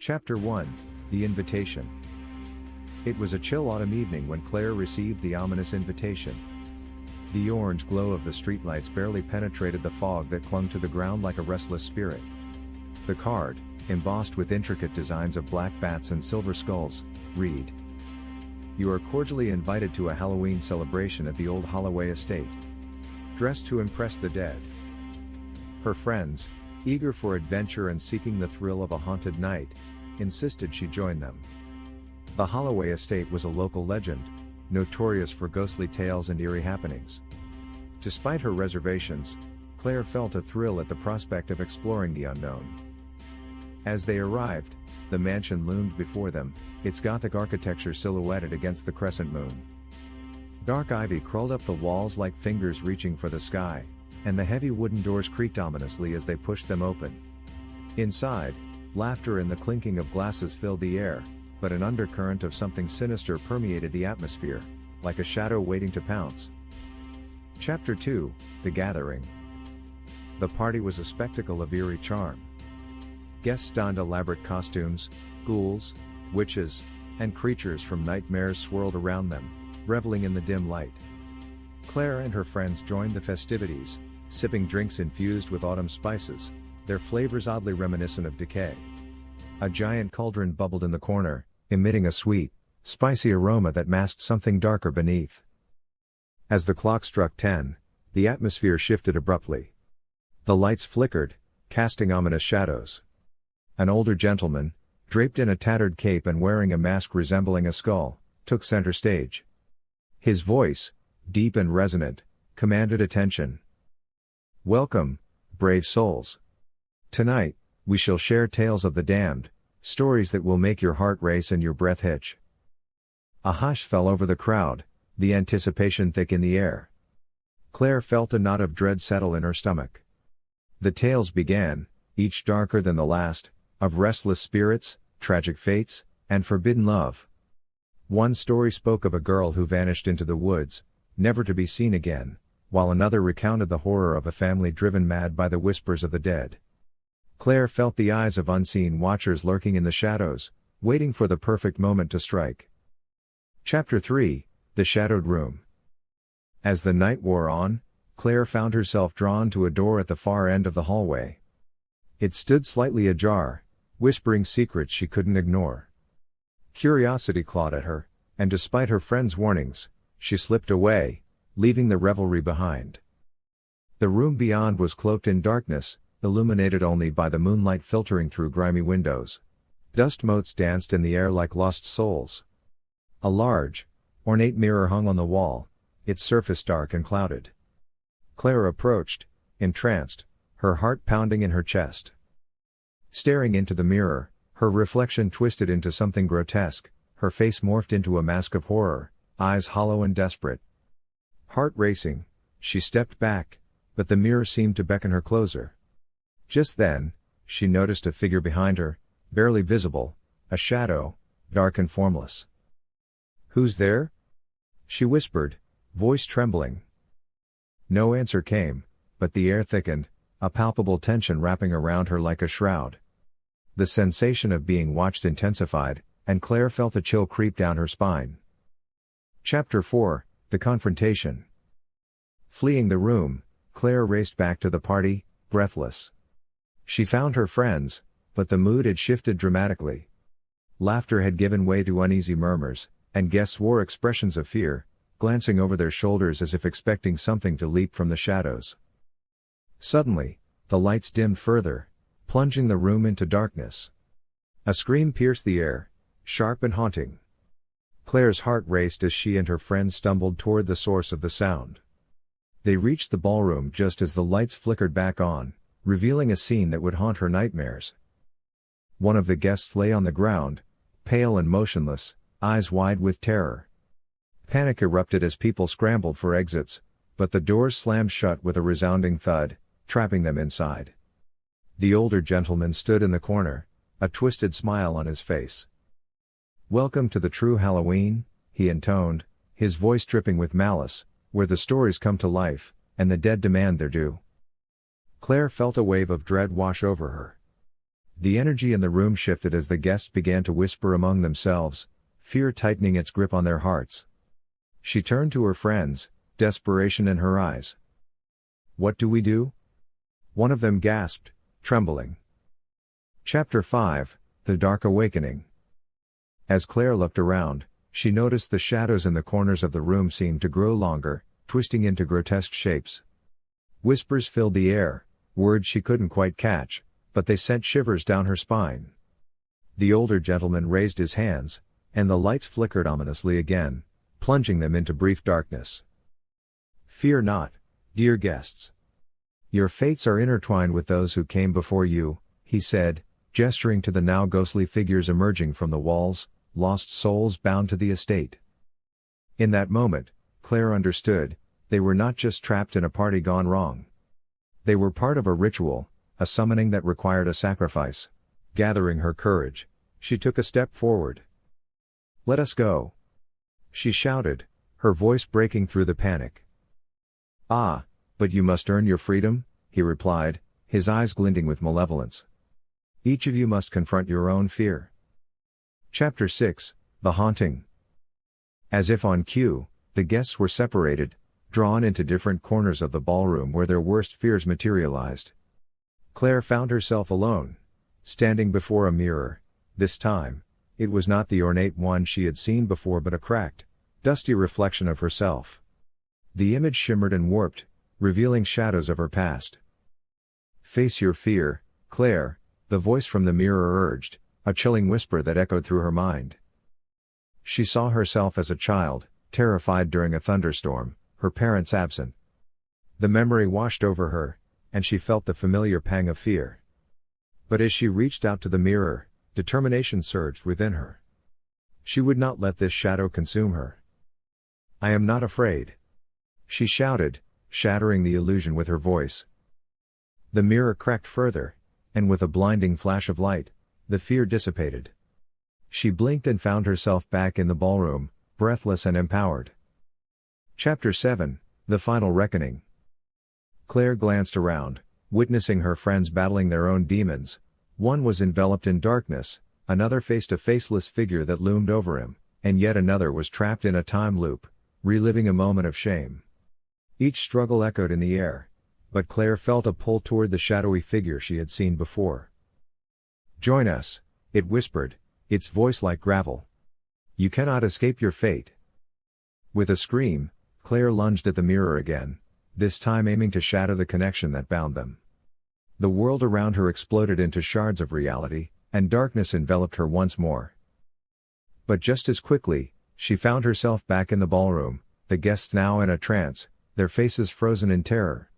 Chapter 1, The Invitation. It was a chill autumn evening when Claire received the ominous invitation. The orange glow of the streetlights barely penetrated the fog that clung to the ground like a restless spirit. The card, embossed with intricate designs of black bats and silver skulls, read: "You are cordially invited to a Halloween celebration at the old Holloway estate. Dressed to impress the dead." Her friends, eager for adventure and seeking the thrill of a haunted night, insisted she join them. The Holloway estate was a local legend, notorious for ghostly tales and eerie happenings. Despite her reservations, Claire felt a thrill at the prospect of exploring the unknown. As they arrived, the mansion loomed before them, its gothic architecture silhouetted against the crescent moon. Dark ivy crawled up the walls like fingers reaching for the sky, and the heavy wooden doors creaked ominously as they pushed them open. Inside, laughter and the clinking of glasses filled the air, but an undercurrent of something sinister permeated the atmosphere, like a shadow waiting to pounce. Chapter 2, The Gathering. The party was a spectacle of eerie charm. Guests donned elaborate costumes, ghouls, witches, and creatures from nightmares swirled around them, reveling in the dim light. Claire and her friends joined the festivities, sipping drinks infused with autumn spices, their flavors oddly reminiscent of decay. A giant cauldron bubbled in the corner, emitting a sweet, spicy aroma that masked something darker beneath. As the clock struck 10, the atmosphere shifted abruptly. The lights flickered, casting ominous shadows. An older gentleman, draped in a tattered cape and wearing a mask resembling a skull, took center stage. His voice, deep and resonant, commanded attention. "Welcome, brave souls. Tonight, we shall share tales of the damned, stories that will make your heart race and your breath hitch." A hush fell over the crowd, the anticipation thick in the air. Claire felt a knot of dread settle in her stomach. The tales began, each darker than the last, of restless spirits, tragic fates, and forbidden love. One story spoke of a girl who vanished into the woods, never to be seen again, while another recounted the horror of a family driven mad by the whispers of the dead. Claire felt the eyes of unseen watchers lurking in the shadows, waiting for the perfect moment to strike. Chapter 3, The Shadowed Room. As the night wore on, Claire found herself drawn to a door at the far end of the hallway. It stood slightly ajar, whispering secrets she couldn't ignore. Curiosity clawed at her, and despite her friends' warnings, she slipped away, leaving the revelry behind. The room beyond was cloaked in darkness, illuminated only by the moonlight filtering through grimy windows. Dust motes danced in the air like lost souls. A large, ornate mirror hung on the wall, its surface dark and clouded. Claire approached, entranced, her heart pounding in her chest. Staring into the mirror, her reflection twisted into something grotesque, her face morphed into a mask of horror, eyes hollow and desperate. Heart racing, she stepped back, but the mirror seemed to beckon her closer. Just then, she noticed a figure behind her, barely visible, a shadow, dark and formless. "Who's there?" she whispered, voice trembling. No answer came, but the air thickened, a palpable tension wrapping around her like a shroud. The sensation of being watched intensified, and Claire felt a chill creep down her spine. Chapter 4, The Confrontation. Fleeing the room, Claire raced back to the party, breathless. She found her friends, but the mood had shifted dramatically. Laughter had given way to uneasy murmurs, and guests wore expressions of fear, glancing over their shoulders as if expecting something to leap from the shadows. Suddenly, the lights dimmed further, plunging the room into darkness. A scream pierced the air, sharp and haunting. Claire's heart raced as she and her friends stumbled toward the source of the sound. They reached the ballroom just as the lights flickered back on, revealing a scene that would haunt her nightmares. One of the guests lay on the ground, pale and motionless, eyes wide with terror. Panic erupted as people scrambled for exits, but the doors slammed shut with a resounding thud, trapping them inside. The older gentleman stood in the corner, a twisted smile on his face. "Welcome to the true Halloween," he intoned, his voice dripping with malice, "where the stories come to life, and the dead demand their due." Claire felt a wave of dread wash over her. The energy in the room shifted as the guests began to whisper among themselves, fear tightening its grip on their hearts. She turned to her friends, desperation in her eyes. "What do we do?" one of them gasped, trembling. Chapter 5, The Dark Awakening. As Claire looked around, she noticed the shadows in the corners of the room seemed to grow longer, twisting into grotesque shapes. Whispers filled the air, words she couldn't quite catch, but they sent shivers down her spine. The older gentleman raised his hands, and the lights flickered ominously again, plunging them into brief darkness. "Fear not, dear guests. Your fates are intertwined with those who came before you," he said, gesturing to the now ghostly figures emerging from the walls, lost souls bound to the estate. In that moment, Claire understood, they were not just trapped in a party gone wrong. They were part of a ritual, a summoning that required a sacrifice. Gathering her courage, she took a step forward. "Let us go," she shouted, her voice breaking through the panic. "Ah, but you must earn your freedom," he replied, his eyes glinting with malevolence. "Each of you must confront your own fear." Chapter 6, The Haunting. As if on cue, the guests were separated, drawn into different corners of the ballroom where their worst fears materialized. Claire found herself alone, standing before a mirror. This time, it was not the ornate one she had seen before but a cracked, dusty reflection of herself. The image shimmered and warped, revealing shadows of her past. "Face your fear, Claire," the voice from the mirror urged, a chilling whisper that echoed through her mind. She saw herself as a child, terrified during a thunderstorm, her parents absent. The memory washed over her, and she felt the familiar pang of fear. But as she reached out to the mirror, determination surged within her. She would not let this shadow consume her. "I am not afraid," she shouted, shattering the illusion with her voice. The mirror cracked further, and with a blinding flash of light, the fear dissipated. She blinked and found herself back in the ballroom, breathless and empowered. Chapter 7, The Final Reckoning. Claire glanced around, witnessing her friends battling their own demons. One was enveloped in darkness, another faced a faceless figure that loomed over him, and yet another was trapped in a time loop, reliving a moment of shame. Each struggle echoed in the air, but Claire felt a pull toward the shadowy figure she had seen before. "Join us," it whispered, its voice like gravel. "You cannot escape your fate." With a scream, Claire lunged at the mirror again, this time aiming to shatter the connection that bound them. The world around her exploded into shards of reality, and darkness enveloped her once more. But just as quickly, she found herself back in the ballroom, the guests now in a trance, their faces frozen in terror.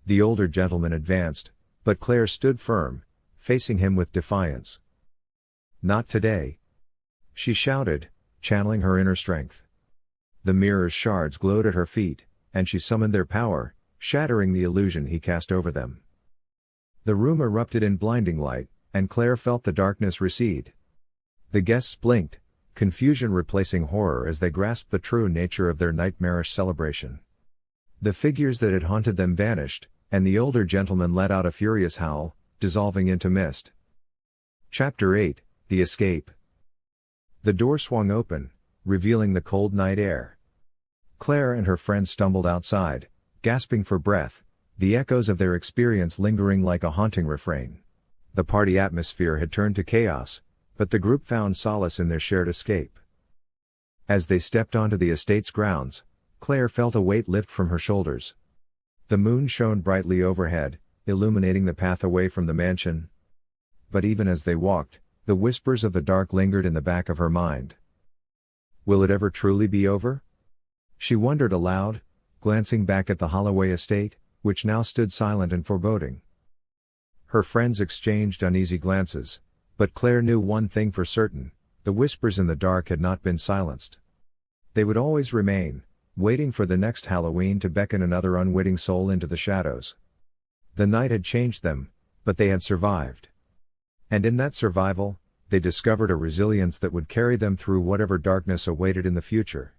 The older gentleman advanced, but Claire stood firm, facing him with defiance. "Not today," she shouted, channeling her inner strength. The mirror's shards glowed at her feet, and she summoned their power, shattering the illusion he cast over them. The room erupted in blinding light, and Claire felt the darkness recede. The guests blinked, confusion replacing horror as they grasped the true nature of their nightmarish celebration. The figures that had haunted them vanished, and the older gentleman let out a furious howl, dissolving into mist. Chapter 8, The Escape. The door swung open, revealing the cold night air. Claire and her friends stumbled outside, gasping for breath, the echoes of their experience lingering like a haunting refrain. The party atmosphere had turned to chaos, but the group found solace in their shared escape. As they stepped onto the estate's grounds, Claire felt a weight lift from her shoulders. The moon shone brightly overhead, illuminating the path away from the mansion. But even as they walked, the whispers of the dark lingered in the back of her mind. Will it ever truly be over? She wondered aloud, glancing back at the Holloway estate, which now stood silent and foreboding. Her friends exchanged uneasy glances, but Claire knew one thing for certain: the whispers in the dark had not been silenced. They would always remain, waiting for the next Halloween to beckon another unwitting soul into the shadows. The night had changed them, but they had survived. And in that survival, they discovered a resilience that would carry them through whatever darkness awaited in the future.